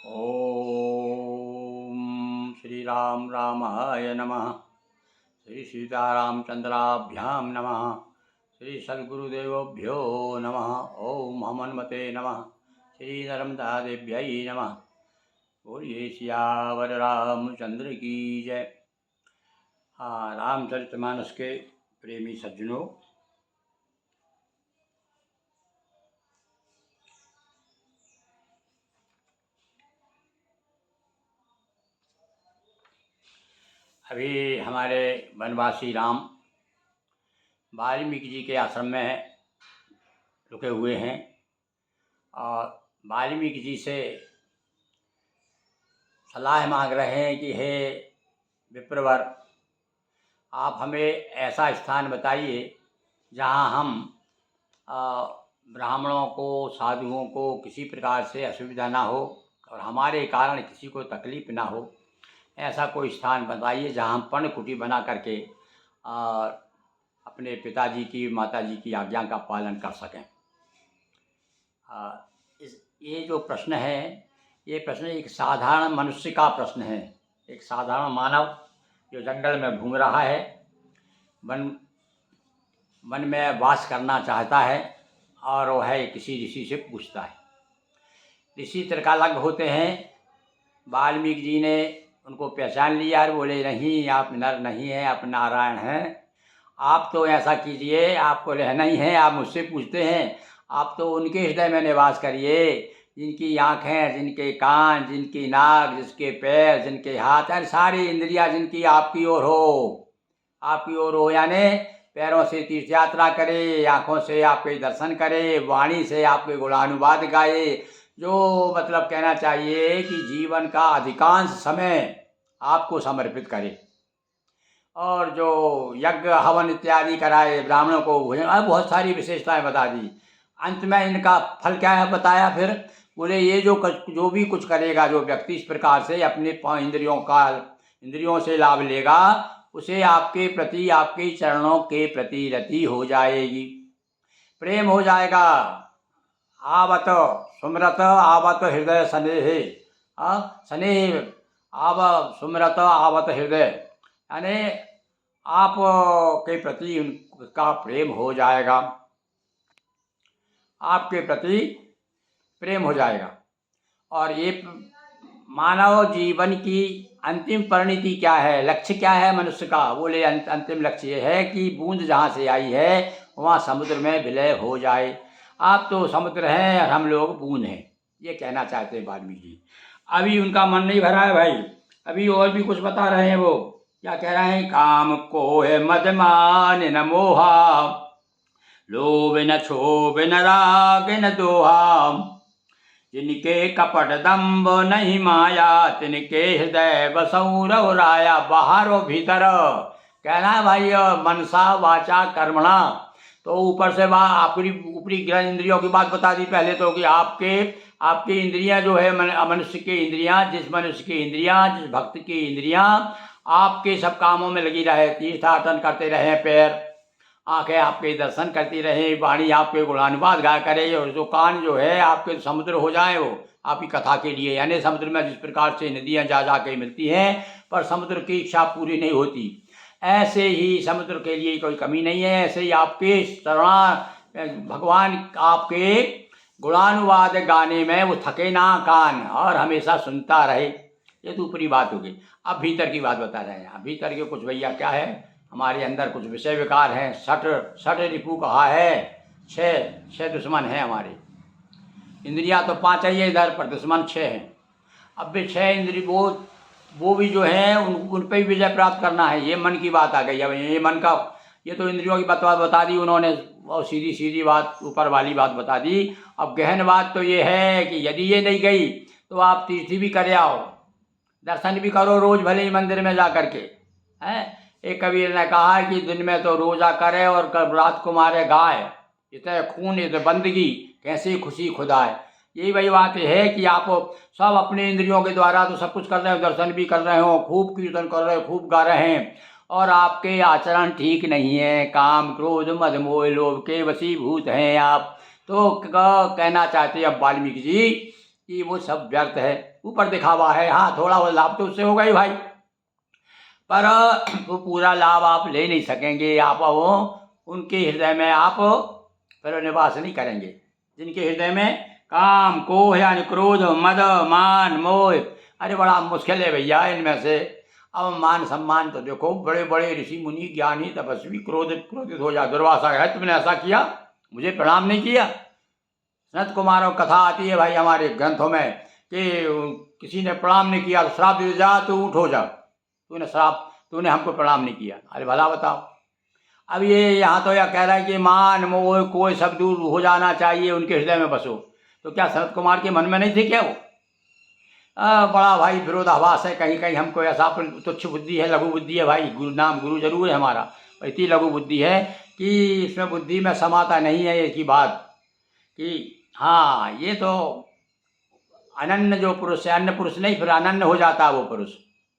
ओम श्री राम रामाय नमः। श्री सीतारामचंद्राभ्याम नमः। श्री सद्गुरुदेवभ्यो नमः। ओम हनुमते नमः। श्री नर्मदा देव्यै नमः। बोलिए सियावर रामचंद्र की जय। रामचरितमानस के प्रेमी सज्जनों, अभी हमारे वनवासी राम वाल्मीकि जी के आश्रम में रुके हुए हैं और वाल्मीकि जी से सलाह मांग रहे हैं कि हे विप्रवर, आप हमें ऐसा स्थान बताइए जहाँ हम ब्राह्मणों को, साधुओं को किसी प्रकार से असुविधा ना हो और हमारे कारण किसी को तकलीफ ना हो। ऐसा कोई स्थान बताइए जहाँ हम पर्णकुटी बना करके अपने पिताजी की, माताजी की आज्ञा का पालन कर सकें। ये जो प्रश्न है, ये प्रश्न एक साधारण मनुष्य का प्रश्न है। एक साधारण मानव जो जंगल में घूम रहा है, वन में वास करना चाहता है और वह है किसी ऋषि से पूछता है। ऋषि त्रिकालज्ञ होते हैं। वाल्मीकि जी ने उनको पहचान लिया और बोले, नहीं, आप नर नहीं हैं, आप नारायण हैं। आप तो ऐसा कीजिए, आपको रहना ही है, आप मुझसे पूछते हैं, आप तो उनके हृदय में निवास करिए जिनकी आँखें, जिनके कान, जिनकी नाक, जिसके पैर, जिनके हाथ, यानी सारी इंद्रियां जिनकी आपकी ओर हो। आपकी ओर हो यानी पैरों से तीर्थ यात्रा करे, आँखों से आपके दर्शन करे, वाणी से आपके गुणानुवाद गाए। जो मतलब कहना चाहिए कि जीवन का अधिकांश समय आपको समर्पित करे और जो यज्ञ हवन इत्यादि कराए, ब्राह्मणों को भोजन, बहुत सारी विशेषताएं बता दी। अंत में इनका फल क्या है बताया। फिर बोले, ये जो भी कुछ करेगा, जो व्यक्ति इस प्रकार से अपने इंद्रियों से लाभ लेगा, उसे आपके प्रति, आपके चरणों के प्रति रति हो जाएगी, प्रेम हो जाएगा। आवत सुमरत आवत हृदय स्नेह, स्नेह आव सुमरत आवत हृदय, यानी आप के प्रति उनका प्रेम हो जाएगा, आपके प्रति प्रेम हो जाएगा। और ये मानव जीवन की अंतिम परिणति क्या है, लक्ष्य क्या है मनुष्य का? बोले, अंतिम लक्ष्य ये है कि बूंद जहाँ से आई है वहाँ समुद्र में विलय हो जाए। आप तो समुद्र हैं और हम लोग बूंद हैं, ये कहना चाहते हैं वाल्मीकि जी। अभी उनका मन नहीं भरा है भाई, अभी और भी कुछ बता रहे हैं। वो क्या कह रहे हैं? काम को है मदमान न मोहा, लोभ न क्षोभ न राग न दोहा, जिनके कपट दम्भ नहीं माया, तिनके हृदय बसौ रघुराया। बाहर और भीतर कहना है भाई, मनसा वाचा कर्मणा। तो ऊपर से आपकी ऊपरी ग्रह इंद्रियों की बात बता दी पहले तो, कि आपकी इंद्रियां जो है, मनुष्य की इंद्रियां, जिस मनुष्य की इंद्रियां, जिस भक्त की इंद्रियां आपके सब कामों में लगी रहे, तीर्थाटन करते रहे, पैर आंखें आपके दर्शन करती रहे, वाणी आपके गुणानुवाद गाया करे, और जो कान जो है आपके समुद्र हो जाए वो आपकी कथा के लिए। यानी समुद्र में जिस प्रकार से नदियां जा के मिलती हैं पर समुद्र की इच्छा पूरी नहीं होती, ऐसे ही समुद्र के लिए कोई कमी नहीं है। ऐसे ही आपके भगवान आपके गुणानुवाद गाने में वो थके ना कान और हमेशा सुनता रहे। ये तो ऊपरी बात होगी। अब भीतर की बात बता रहे हैं। भीतर के कुछ भैया क्या है, हमारे अंदर कुछ विषय विकार हैं। सठ रिपू कहा है, छह दुश्मन हैं हमारे। इंद्रियां तो 5 है इधर, पर दुश्मन 6 हैं। अब भी 6 इंद्रिय वो भी जो है उन पर भी विजय प्राप्त करना है। ये मन की बात आ गई। अब ये मन का, ये तो इंद्रियों की बात बता दी उन्होंने, और सीधी बात, ऊपर वाली बात बता दी। अब गहन बात तो ये है कि यदि ये नहीं गई तो आप तीर्थी भी करे आओ, दर्शन भी करो रोज, भले ही मंदिर में जा करके हैं। एक कबीर ने कहा कि दिन में तो रोजा करे और रात को मारे गाय, इतने खून इतने बंदगी, कैसी खुशी खुदाए। यही वही बात है कि आप सब अपने इंद्रियों के द्वारा तो सब कुछ कर रहे हो, दर्शन भी कर रहे हो, खूब कीर्तन कर रहे हो, खूब गा रहे हैं, और आपके आचरण ठीक नहीं है। काम क्रोध मद मोह लोभ के वशीभूत हैं आप। तो कहना चाहते हैं अब वाल्मीकि जी कि वो सब व्यर्थ है, ऊपर दिखावा है। हाँ, थोड़ा वो लाभ तो उससे होगा ही भाई, पर वो पूरा लाभ आप ले नहीं सकेंगे। आप वो उनके हृदय में आप फिर निवास नहीं करेंगे जिनके हृदय में काम, कोह यानी क्रोध, मद, मान, मोह। अरे बड़ा मुश्किल है भैया इनमें से। अब मान सम्मान तो देखो, बड़े बड़े ऋषि मुनि ज्ञानी तपस्वी क्रोधित हो जाए। दुर्वासा है, तुमने ऐसा किया, मुझे प्रणाम नहीं किया। सनत कुमारों कथा आती है भाई हमारे ग्रंथों में कि किसी ने प्रणाम नहीं किया तो श्राप दे, जा तू उठ हो जा, तूने हमको प्रणाम नहीं किया। अरे भला बताओ। अब ये यहाँ तो यह कह रहा है कि मान मोह कोई सब दूर हो जाना चाहिए, उनके हृदय में बसो। तो क्या सनत कुमार के मन में नहीं थे क्या वो? बड़ा भाई विरोधाभास है। कहीं कहीं हमको ऐसा तुच्छ बुद्धि है, लघु बुद्धि है भाई। गुरु जरूर है हमारा, पर इतनी लघु बुद्धि है कि इसमें बुद्धि में समाता नहीं है एक ही बात कि हाँ ये तो अनन्य जो पुरुष है, अन्य पुरुष नहीं, फिर अनन्य हो जाता है वो पुरुष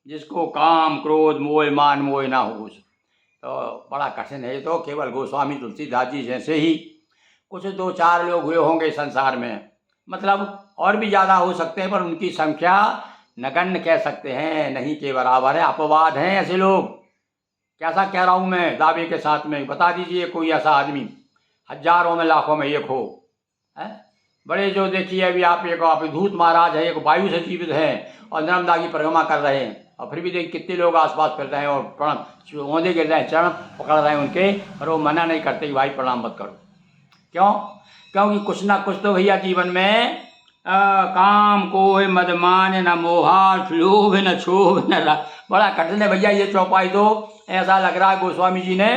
जिसको काम क्रोध मोह मान मोह ना हो। तो बड़ा कठिन है ये तो। केवल गोस्वामी तुलसीदास जी जैसे ही कुछ 2-4 लोग हुए होंगे संसार में, मतलब और भी ज़्यादा हो सकते हैं, पर उनकी संख्या नगण्य कह सकते हैं, नहीं के बराबर है। अपवाद हैं ऐसे लोग। कैसा कह रहा हूँ मैं दावे के साथ में? बता दीजिए कोई ऐसा आदमी, हजारों में लाखों में एक हो। है बड़े जो देखिए अभी आप एक अवधूत महाराज है, एक वायु से जीवित हैं और नर्मदा की परिक्रमा कर रहे हैं, और फिर भी देखिए कितने लोग आसपास फिर रहे हैं और प्रणाम ओंधे गिर रहे हैं, चरण पकड़ रहे हैं उनके, और वो मना नहीं करते कि भाई प्रणाम मत करो। क्यों? क्योंकि कुछ ना कुछ तो भैया जीवन में काम कोह मद मान न मोहा लोभ न क्षोभ न बड़ा कठिन है भैया ये चौपाई। तो ऐसा लग रहा है गोस्वामी जी ने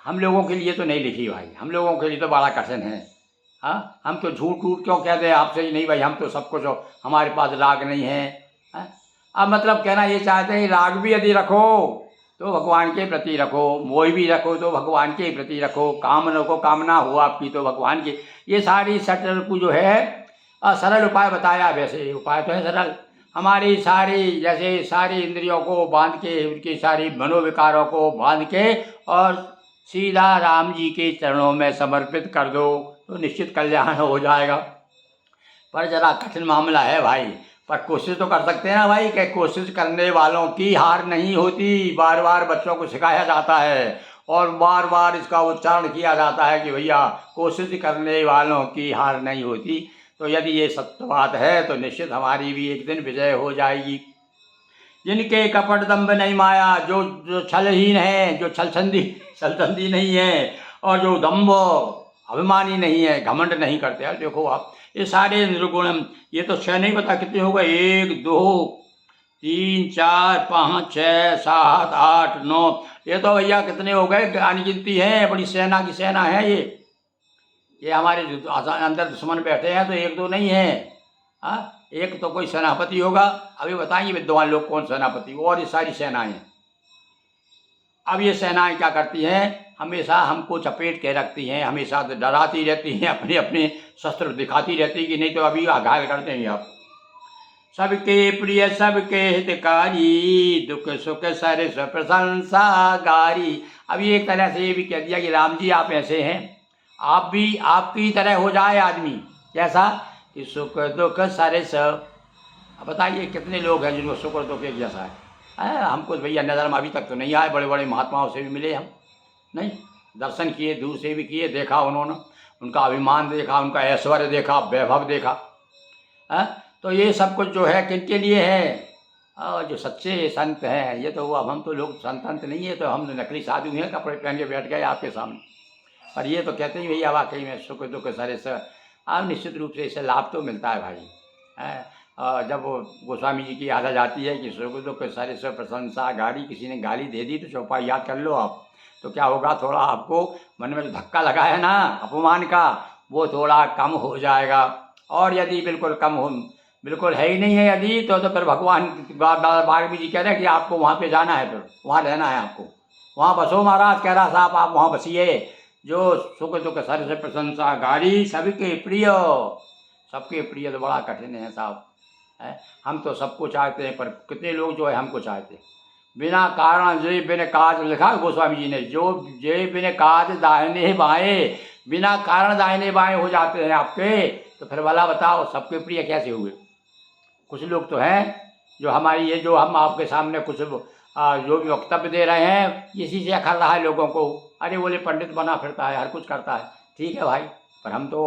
हम लोगों के लिए तो नहीं लिखी भाई, हम लोगों के लिए तो बड़ा कठिन है। हाँ, हम तो झूठ क्यों कहते हैं आपसे ही नहीं भाई, हम तो सब कुछ हमारे पास राग नहीं है। अब मतलब कहना ये चाहते हैं राग भी यदि रखो तो भगवान के प्रति रखो, मोह भी रखो तो भगवान के प्रति रखो, काम रखो, कामना हो आपकी तो भगवान के। ये सारी सटल को जो है सरल उपाय बताया। वैसे उपाय तो है सरल। हमारी सारी जैसे सारी इंद्रियों को बांध के, उनकी सारी मनोविकारों को बांध के और सीधा राम जी के चरणों में समर्पित कर दो तो निश्चित कल्याण हो जाएगा। पर जरा कठिन मामला है भाई, पर कोशिश तो कर सकते हैं ना भाई। कि कोशिश करने वालों की हार नहीं होती। बार बार बच्चों को सिखाया जाता है और बार बार इसका उच्चारण किया जाता है कि भैया कोशिश करने वालों की हार नहीं होती। तो यदि ये सत्य बात है तो निश्चित हमारी भी एक दिन विजय हो जाएगी। जिनके कपट दम्भ नहीं माया, जो छलहीन है, जो छलछंदी नहीं है, और जो दम्भ अभिमानी नहीं है, घमंड नहीं करते हैं। देखो आप ये सारे निर्गुण, ये तो 6 नहीं पता कितने हो गए, 1 2 3 4 5 6 7 8 9, ये तो भैया कितने हो गए, अनगिनती है। बड़ी सेना की सेना है ये हमारे अंदर दुश्मन बैठे हैं तो 1-2 नहीं है। हाँ, एक तो कोई सेनापति होगा। अभी बताएंगे विद्वान लोग कौन सेनापति, और ये सारी सेनाएं। अब ये सेनाएं क्या करती हैं? हमेशा हमको चपेट के रखती हैं, हमेशा डराती रहती हैं, अपने अपने शस्त्र दिखाती रहती कि नहीं तो अभी घायल कर देंगे आप। सबके प्रिय सबके हितकारी, दुख सुख सरस प्रशंसा गारी। अभी एक तरह से ये भी कह दिया कि राम जी आप ऐसे हैं, आप भी आपकी तरह हो जाए आदमी। कैसा कि सुख दुख सरस। अब बताइए कितने लोग हैं जिनको सुख और दुख एक जैसा है? हमको भैया नज़र में अभी तक तो नहीं आए। बड़े बड़े महात्माओं से भी मिले हम, नहीं दर्शन किए, दूर से भी किए, देखा उन्होंने, उनका अभिमान देखा, उनका ऐश्वर्य देखा, वैभव देखा। तो ये सब कुछ जो है किनके लिए है? और जो सच्चे संत हैं, ये तो अब हम तो लोग संत नहीं है, तो हम नकली साधु हैं, कपड़े पहन के बैठ गए आपके सामने। पर ये तो कहते ही भैया वाकई में सुख दुख सरस। अब निश्चित रूप से इससे लाभ तो मिलता है भाई। जब गोस्वामी जी की याद आ जाती है कि सुख दुख सरस प्रशंसा गारी, किसी ने गाली दे दी तो चौपाई याद कर लो आप, तो क्या होगा, थोड़ा आपको मन में जो धक्का लगा है ना अपमान का, वो थोड़ा कम हो जाएगा। और यदि बिल्कुल कम हो, बिल्कुल है ही नहीं है यदि, तो फिर भगवान वाल्मीकि जी कह रहे हैं कि आपको वहाँ पे जाना है, फिर वहाँ रहना है आपको, वहाँ बसो। महाराज कह रहा साहब आप वहाँ बसिए। जो सुख दुख सरस प्रशंसा गारी, सबके प्रिय। सबके प्रिय तो बड़ा कठिन है साहब। हम तो सबको चाहते हैं, पर कितने लोग जो है हमको चाहते हैं बिना कारण। जे बिन काज, लिखा गोस्वामी जी ने, जो जे बिन काज दाहिने बाएं, बिना कारण दाहिने बाएं हो जाते हैं आपके, तो फिर भला बताओ सबके प्रिय कैसे हुए? कुछ लोग तो हैं जो हमारी ये जो हम आपके सामने कुछ जो भी वक्तव्य दे रहे हैं इसी से अखर रहा है लोगों को, अरे बोले पंडित बना फिरता है, हर कुछ करता है। ठीक है भाई, पर हम तो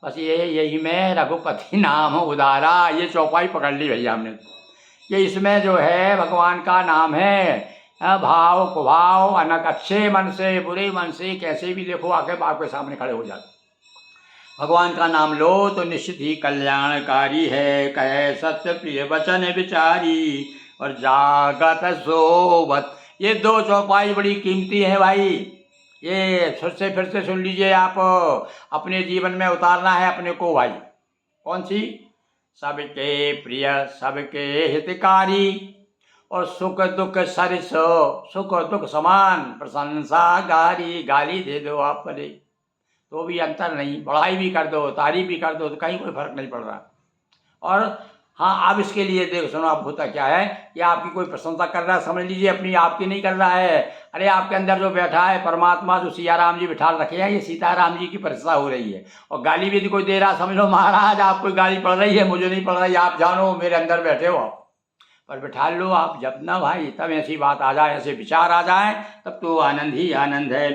बस यही में रघुपति नाम उदारा, ये चौपाई पकड़ ली भैया हमने कि इसमें जो है भगवान का नाम है। भाव कुभाव अनक, अच्छे मन से बुरे मन से कैसे भी देखो आके आपके सामने खड़े हो जाते। भगवान का नाम लो तो निश्चित ही कल्याणकारी है। कहे सत्य प्रिय वचन विचारी और जागत सोवत। ये दो चौपाई बड़ी कीमती है भाई, ये फिर से सुन लीजिए आप, अपने जीवन में उतारना है अपने को भाई। कौन सी? सबके प्रिय सबके हितकारी और सुख दुख सरिस, सुख दुख समान प्रशंसा गारी। गाली दे दो आप परे तो भी अंतर नहीं, बढ़ाई भी कर दो तारीफ भी कर दो तो कहीं कोई फर्क नहीं पड़ रहा। और हाँ, अब इसके लिए देखो सुनो, अब होता क्या है कि आपकी कोई प्रशंसा कर रहा है, समझ लीजिए अपनी आपकी नहीं कर रहा है। अरे आपके अंदर जो बैठा है परमात्मा, जो सियाराम जी बिठा रखे हैं, ये सीताराम जी की प्रशंसा हो रही है। और गाली भी कोई दे रहा, समझ लो महाराज आपको गाली पड़ रही है, मुझे नहीं पड़ रही, आप जानो मेरे अंदर बैठे हो आप। पर बिठा लो आप जब ना भाई, तब ऐसी बात आ जाए, ऐसे विचार आ जाए, तब तो आनंद ही आनंद है।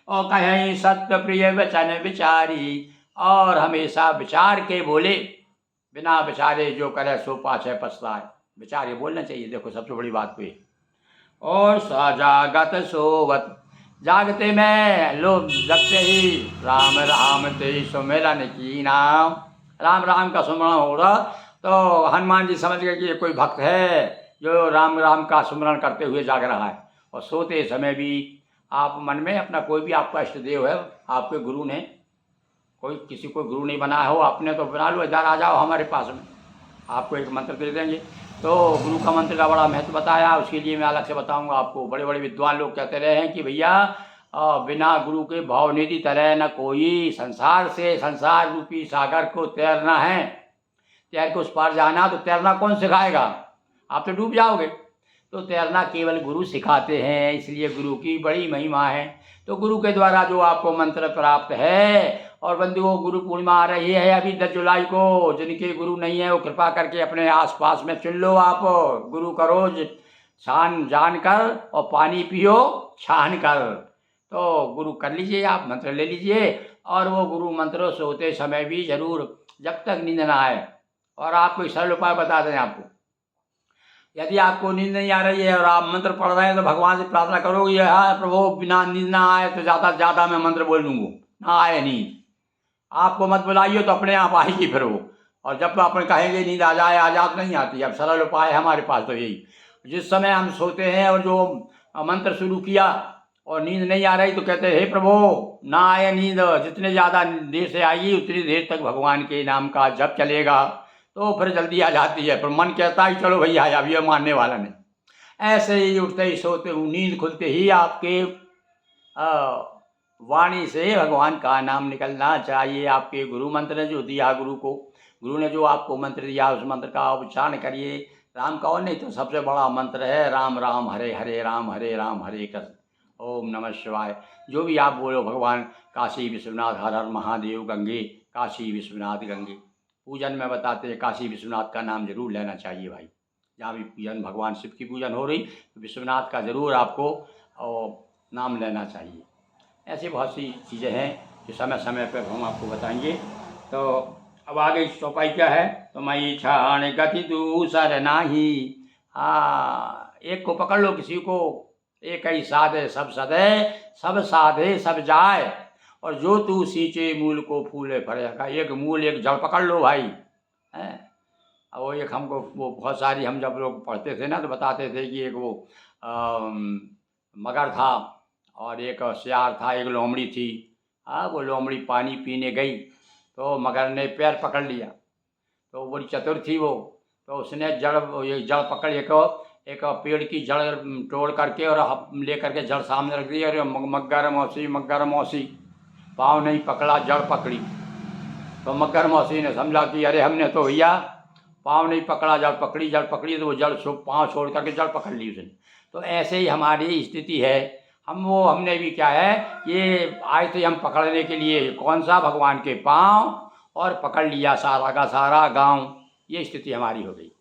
और कहीं सत्य प्रिय वचन विचारी, और हमेशा विचार के बोले, बिना विचारे जो करे सो पाछे पछताए। विचार के बोलना चाहिए, देखो सबसे बड़ी बात हुई। और सजागत सोवत, जागते में लोग जगते ही राम राम ते सुमिरन की नाम। राम राम का सुमरण हो रहा तो हनुमान जी समझ गए कि ये कोई भक्त है जो राम राम का सुमरण करते हुए जाग रहा है। और सोते समय भी आप मन में अपना कोई भी आपका इष्ट देव है, आपके गुरु ने, कोई किसी को गुरु नहीं बनाया हो आपने तो बना लो, इधर आ जाओ हमारे पास में, आपको एक मंत्र दे देंगे। तो गुरु का मंत्र का बड़ा महत्व बताया, उसके लिए मैं अलग से बताऊंगा आपको। बड़े बड़े विद्वान लोग कहते रहे हैं कि भैया बिना गुरु के भावनिधि तरह न कोई, संसार से संसार रूपी सागर को तैरना है, तैर के उस पार जाना, तो तैरना कौन सिखाएगा? आप तो डूब जाओगे। तो तैरना केवल गुरु सिखाते हैं, इसलिए गुरु की बड़ी महिमा है। तो गुरु के द्वारा जो आपको मंत्र प्राप्त है, और बंधुओं गुरु पूर्णिमा आ रही है अभी 10 जुलाई को, जिनके गुरु नहीं है वो कृपा करके अपने आसपास में चुन लो आप। गुरु का रोज छान जान कर और पानी पियो छान कर। तो गुरु कर लीजिए आप, मंत्र ले लीजिए, और वो गुरु मंत्र सोते समय भी जरूर, जब तक नींद ना आए। और आपको एक सरल उपाय बता दें आपको, यदि आपको नींद नहीं आ रही है और आप मंत्र पढ़ रहे हैं तो भगवान से प्रार्थना करोगे, हाँ प्रभु बिना नींद ना आए तो ज़्यादा से ज़्यादा मैं मंत्र बोल लूँगा, ना आए नींद, आपको मत बुलाइए तो अपने आप आएगी फिर वो। और जब अपन कहेंगे नींद आ जाए, आजाद नहीं आती। अब सरल उपाय है हमारे पास तो यही, जिस समय हम सोते हैं और जो मंत्र शुरू किया और नींद नहीं आ रही तो कहते हैं हे प्रभु ना आए नींद, जितने ज़्यादा देर से आएगी उतनी देर तक भगवान के नाम का जप चलेगा, तो फिर जल्दी आ जाती है। पर मन कहता है चलो भैया अब ये मानने वाला नहीं। ऐसे ही उठते ही सोते नींद खुलते ही आपके वाणी से भगवान का नाम निकलना चाहिए। आपके गुरु मंत्र ने जो दिया, गुरु ने जो आपको मंत्र दिया उस मंत्र का उच्चारण करिए। राम का और नहीं तो सबसे बड़ा मंत्र है राम राम हरे हरे राम हरे कृष्ण, ओम नमः शिवाय। जो भी आप बोलो भगवान काशी विश्वनाथ हर हर महादेव गंगे, काशी विश्वनाथ गंगे। पूजन में बताते हैं काशी विश्वनाथ का नाम जरूर लेना चाहिए भाई। जहाँ भी पूजन भगवान शिव की पूजन हो रही तो विश्वनाथ का जरूर आपको नाम लेना चाहिए। ऐसी बहुत सी चीज़ें हैं जो समय समय पर हम आपको बताएंगे। तो अब आगे चौपाई क्या है, तो मैं छाण गति दूसर नाही। हाँ, एक को पकड़ लो किसी को, एक ही साधे सब सदे, सब साधे सब जाए, और जो तू सींचे मूल को फूले फरेगा। एक मूल एक जड़ पकड़ लो भाई, हैं। अब वो एक हमको वो बहुत सारी, हम जब लोग पढ़ते थे ना तो बताते थे कि एक वो मगर था और एक सियार था, एक लोमड़ी थी। हाँ, वो लोमड़ी पानी पीने गई तो मगर ने पैर पकड़ लिया, तो बड़ी चतुर थी वो, तो उसने जड़ पकड़ एक पेड़ की जड़ तोड़ करके और ले करके जड़ सामने रख दी। अरे मगर मौसी पाँव नहीं पकड़ा जड़ पकड़ी। तो मगर मौसी ने समझा कि अरे हमने तो भैया पाँव नहीं पकड़ा जड़ पकड़ी तो वो पाँव छोड़ करके जड़ पकड़ ली उसने। तो ऐसे ही हमारी स्थिति है, हमने भी क्या है, ये आए थे हम पकड़ने के लिए कौन सा, भगवान के पाँव, और पकड़ लिया सारा का सारा गांव। ये स्थिति हमारी हो गई।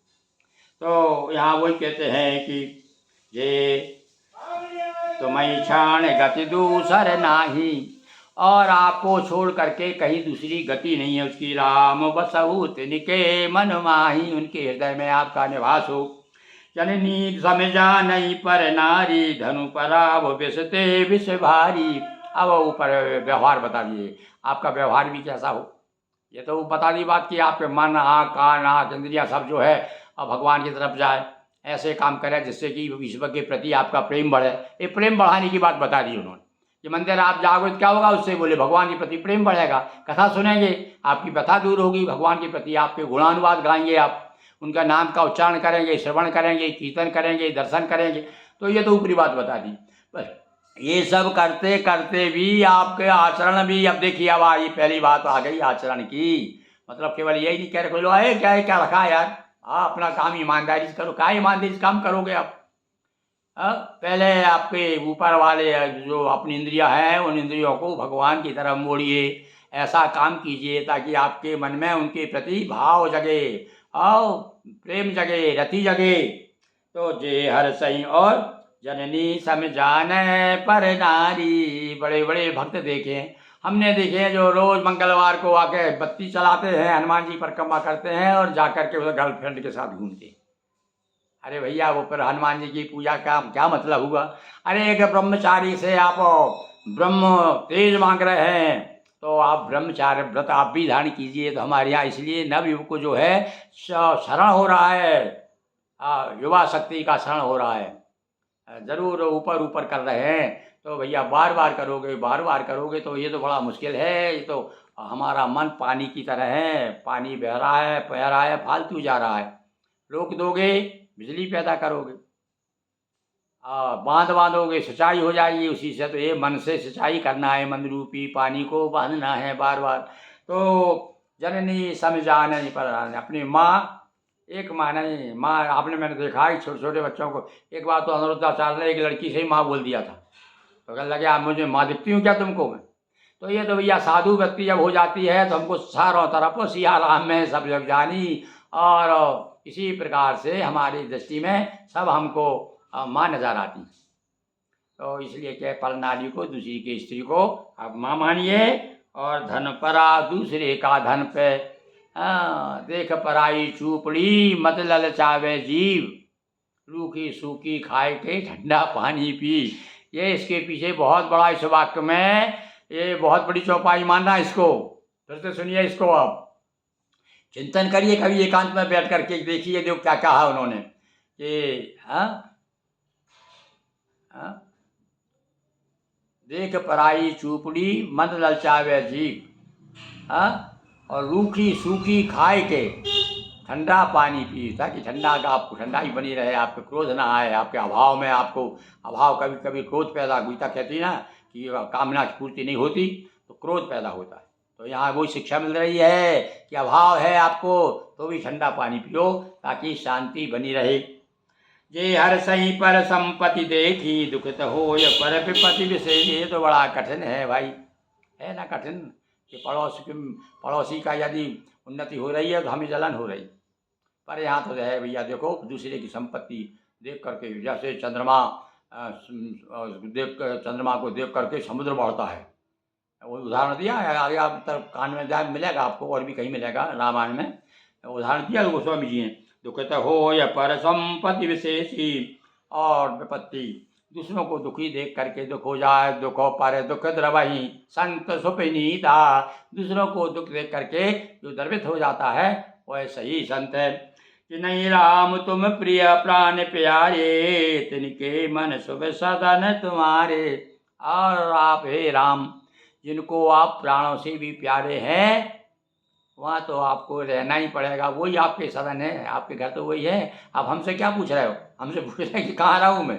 तो यहाँ वही कहते हैं कि ये तुम्हें क्षण गति दूसर नाही, और आपको छोड़ करके कहीं दूसरी गति नहीं है उसकी। राम बसहु तिनके मन माही, उनके हृदय में आपका निवास हो। जननी समझा नहीं पर नारी, धनु पराव विषते विष भारी। अब ऊपर व्यवहार बता दिए, आपका व्यवहार भी कैसा हो। ये तो बता दी बात कि आपके मन, आँख, कान, आँख, इंद्रियाँ सब जो है अब भगवान की तरफ जाए, ऐसे काम करें जिससे कि ईश्वर के प्रति आपका प्रेम बढ़े। ये प्रेम बढ़ाने की बात बता दी उन्होंने कि मंदिर आप जाओगे तो क्या होगा उससे, बोले भगवान के प्रति प्रेम बढ़ेगा। कथा सुनेंगे, आपकी व्यथा दूर होगी, भगवान के प्रति आपके गुणानुवाद गाएंगे, आप उनका नाम का उच्चारण करेंगे, श्रवण करेंगे, कीर्तन करेंगे, दर्शन करेंगे। तो ये तो ऊपरी बात बता दी। बस ये सब करते करते भी आपके आचरण भी, अब देखिए अब ये पहली बात आ गई आचरण की। मतलब केवल यही नहीं कह रहे कोई लोग आए क्या क्या रखा है यार, अपना काम ईमानदारी से करो। क्या ईमानदारी से काम करोगे आप? पहले आपके ऊपर वाले जो अपनी इंद्रियां हैं उन इंद्रियों को भगवान की तरफ मोड़िए, ऐसा काम कीजिए ताकि आपके मन में उनके प्रति भाव जगे और प्रेम जगे, रति जगे। तो जे हर सही और जननी समझाने पर नारी। बड़े बड़े भक्त देखे हैं हमने, देखे हैं जो रोज मंगलवार को आके बत्ती चलाते हैं, हनुमान जी परिक्रमा करते हैं और जाकर के उधर गर्लफ्रेंड के साथ घूमते हैं। अरे भैया वो पर हनुमान जी की पूजा का क्या मतलब हुआ? अरे एक ब्रह्मचारी से आप ब्रह्म तेज मांग रहे हैं तो आप ब्रह्मचार्य व्रत आप भी धारण कीजिए। तो हमारे यहाँ इसलिए नवयुवक को जो है शरण हो रहा है, युवा शक्ति का शरण हो रहा है। जरूर ऊपर ऊपर कर रहे हैं तो भैया बार बार करोगे, बार बार करोगे तो ये तो बड़ा मुश्किल है। ये तो हमारा मन पानी की तरह है, पानी बह रहा है, फालतू जा रहा है। रोक दोगे बिजली पैदा करोगे, बांध बांधोगे सिंचाई हो जाएगी उसी से। तो ये मन से सिंचाई करना है, मन रूपी पानी को बांधना है बार बार। तो जननी समझा नहीं पर अपनी माँ, एक माँ नहीं, माँ आपने मैंने देखा है छोटे छोटे बच्चों को। एक बार तो अनुरुद्धाचार्य ने एक लड़की से ही माँ बोल दिया था, तो कहने लगे आप मुझे माँ दिखती हूँ क्या तुमको मैं? तो ये तो भैया साधु व्यक्ति जब हो जाती है तो हमको चारों तरफ सिया राम में सब जग जानी, और इसी प्रकार से हमारी दृष्टि में सब हमको माँ नजर आती। तो इसलिए क्या पर नारी को, दूसरी की स्त्री को आप माँ मानिए, और धन परा दूसरे का धन पे देख पराई चूपड़ी मत ललचावे जीव, रूखी सूखी खाए के ठंडा पानी पी। ये इसके पीछे बहुत बड़ा, इस वाक्य में ये बहुत बड़ी चौपाई मानना इसको। फिर से सुनिए इसको, आप चिंतन करिए कभी एकांत में बैठ करके, देखिए जो क्या कहा उन्होंने कि देख पराई चूपड़ी मत ललचावे जीव, और रूखी सूखी खाए के ठंडा पानी पी, ताकि ठंडा का आपको ठंडाई बनी रहे, आपके क्रोध ना आए, आपके अभाव में आपको अभाव, कभी कभी क्रोध पैदा, गीता कहती ना कि कामना की पूर्ति नहीं होती तो क्रोध पैदा होता है। तो यहाँ वही शिक्षा मिल रही है कि अभाव है आपको तो भी ठंडा पानी पियो ताकि शांति बनी रहे। जे हर सही पर संपत्ति देखी दुखित हो पर विपत्ति विशेष। ये तो बड़ा कठिन है भाई, है ना कठिन कि पड़ोसी का यदि उन्नति हो रही है तो हमें जलन हो रही। पर यहाँ तो है भैया देखो दूसरे की संपत्ति देख करके, जैसे चंद्रमा चंद्रमा को देख करके समुद्र बढ़ता है, वो उदाहरण दिया है। आगे आप तरफ कान में जाए मिलेगा आपको, और भी कहीं मिलेगा रामायण में उदाहरण दिया गोस्वामी जी ने। दुखित हो या पर संपत्ति विशेषी, और विपत्ति दूसरों को दुखी देख करके दुख हो जाए, दुख हो पर दुख द्रवही संत सुपनीता। दूसरों को दुख देख करके जो द्रवित हो जाता है वह सही संत है। कि नहीं राम तुम प्रिय प्राण प्यारे, तिनके मन शुभ सदन तुम्हारे। और आप हे राम जिनको आप प्राणों से भी प्यारे हैं वहाँ तो आपको रहना ही पड़ेगा, वही आपके सदन है, आपके घर तो वही है। आप हमसे क्या पूछ रहे हो? हमसे पूछ रहे हैं कि कहाँ रहूँ मैं,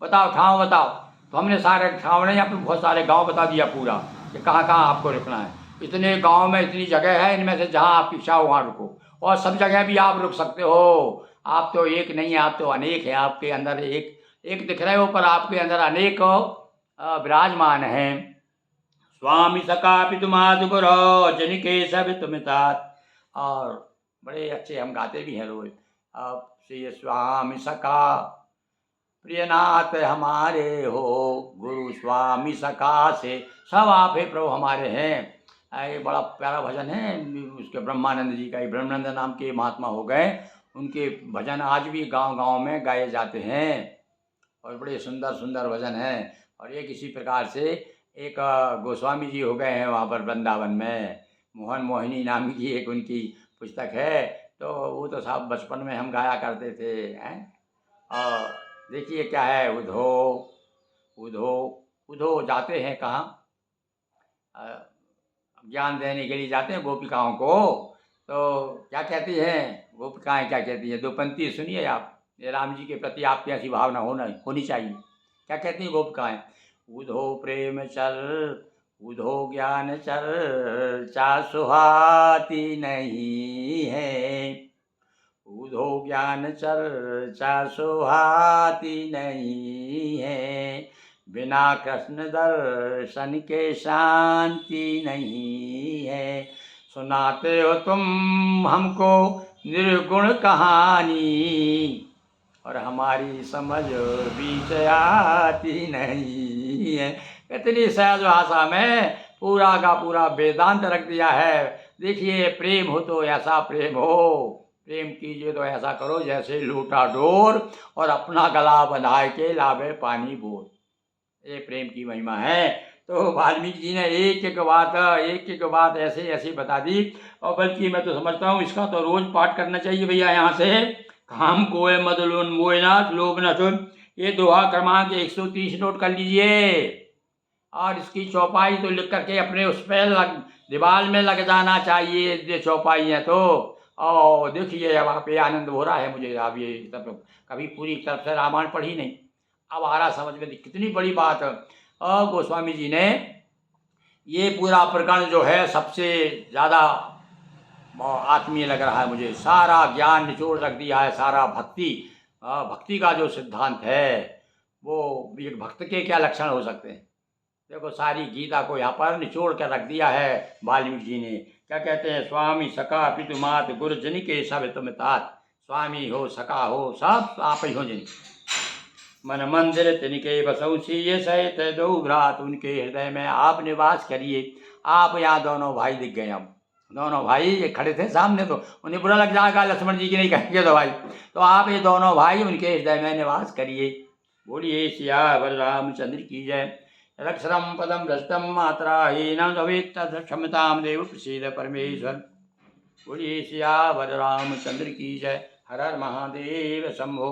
बताओ ठाव बताओ। तो हमने सारे ठाव नहीं, आपको बहुत सारे गांव बता दिया पूरा कि कहाँ कहाँ आपको रुकना है। इतने गांव में इतनी जगह है, इनमें से जहाँ आपकी इच्छा हो वहाँ रुको, और सब जगह भी आप रुक सकते हो। आप तो एक नहीं, आप तो अनेक हैं। आपके अंदर एक एक दिख रहे हो पर आपके अंदर अनेक विराजमान हैं। स्वामी सखा पितुमातु गुरो जनिके सब तुम तात। और बड़े अच्छे हम गाते भी हैं रोज। अब श्री स्वामी सखा प्रियनाथ हमारे हो, गुरु स्वामी सखा से सब आप है प्रभु हमारे हैं। ये बड़ा प्यारा भजन है उसके ब्रह्मानंद जी का। ये ब्रह्मानंद नाम के महात्मा हो गए, उनके भजन आज भी गांव गांव में गाए जाते हैं और बड़े सुंदर सुंदर भजन हैं। और एक इसी प्रकार से एक गोस्वामी जी हो गए हैं वहाँ पर वृंदावन में, मोहन मोहिनी नाम की एक उनकी पुस्तक है। तो वो तो साहब बचपन में हम गाया करते थे हैं। और देखिए क्या है, उधो उधो उधो जाते हैं कहाँ, ज्ञान देने के लिए जाते हैं गोपिकाओं को। तो क्या कहती हैं गोपिकाएं, क्या कहती हैं, दो पंक्ति सुनिए आप। ये राम जी के प्रति आपकी ऐसी भावना होनी चाहिए। क्या कहती हैं गोपिकाएं, उधो प्रेम चल उधो ज्ञान चल, चा सुहाती नहीं है। उधो ज्ञान चर्चा सुहाती नहीं है, बिना कृष्ण दर्शन के शांति नहीं है। सुनाते हो तुम हमको निर्गुण कहानी, और हमारी समझ बीच आती नहीं है। इतनी सहज भाषा में पूरा का पूरा वेदांत रख दिया है। देखिए, प्रेम हो तो ऐसा प्रेम हो, प्रेम कीजिए तो ऐसा करो जैसे लूटा डोर, और अपना गला बंधाए के लावे पानी बोर। ये प्रेम की महिमा है। तो वाल्मीकि जी ने एक एक बात ऐसे ऐसे बता दी। और बल्कि मैं तो समझता हूँ इसका तो रोज पाठ करना चाहिए भैया। यहाँ से काम कोय मदलून मोयनाथ लोभ न सुन, ये दोहा क्रमांक 130 नोट कर लीजिए। और इसकी चौपाई तो लिख करके अपने उस पर दीवार में लग जाना चाहिए, ये चौपाई है तो। और देखिए अब आप, ये आनंद हो रहा है मुझे। अब ये तब कभी पूरी तरफ से रामायण पढ़ी नहीं, अब आ रहा समझ में कितनी बड़ी बात। और गोस्वामी जी ने ये पूरा प्रकरण जो है सबसे ज़्यादा आत्मीय लग रहा है मुझे। सारा ज्ञान निचोड़ रख दिया है, सारा भक्ति का जो सिद्धांत है वो, एक भक्त के क्या लक्षण हो सकते हैं। देखो सारी गीता को यहाँ पर निचोड़ कर रख दिया है वाल्मीकि जी ने। क्या कहते हैं, स्वामी सखा पितु मात गुरु जनि के सब तुम तात। स्वामी हो सखा हो सब आप ही हो जिन, मन मंदिर तिनके बसौ ये सहित दो भ्रात उनके हृदय में आप निवास करिए। आप यहाँ दोनों भाई दिख गए। अब दोनों भाई ये खड़े थे सामने, तो उन्हें बुरा लग जाएगा लक्ष्मण जी की नहीं कहेंगे तो भाई, तो आप ये दोनों भाई उनके हृदय में निवास करिए। बोलिए सियावर रामचंद्र की जय। रक्षरम पदम भ्रष्टम मात्रा हीनम भवेत् क्षमताम देव प्रसीद परमेश्वर। बोलिए सियावर रामचंद्र की जय। हर हर महादेव शंभो।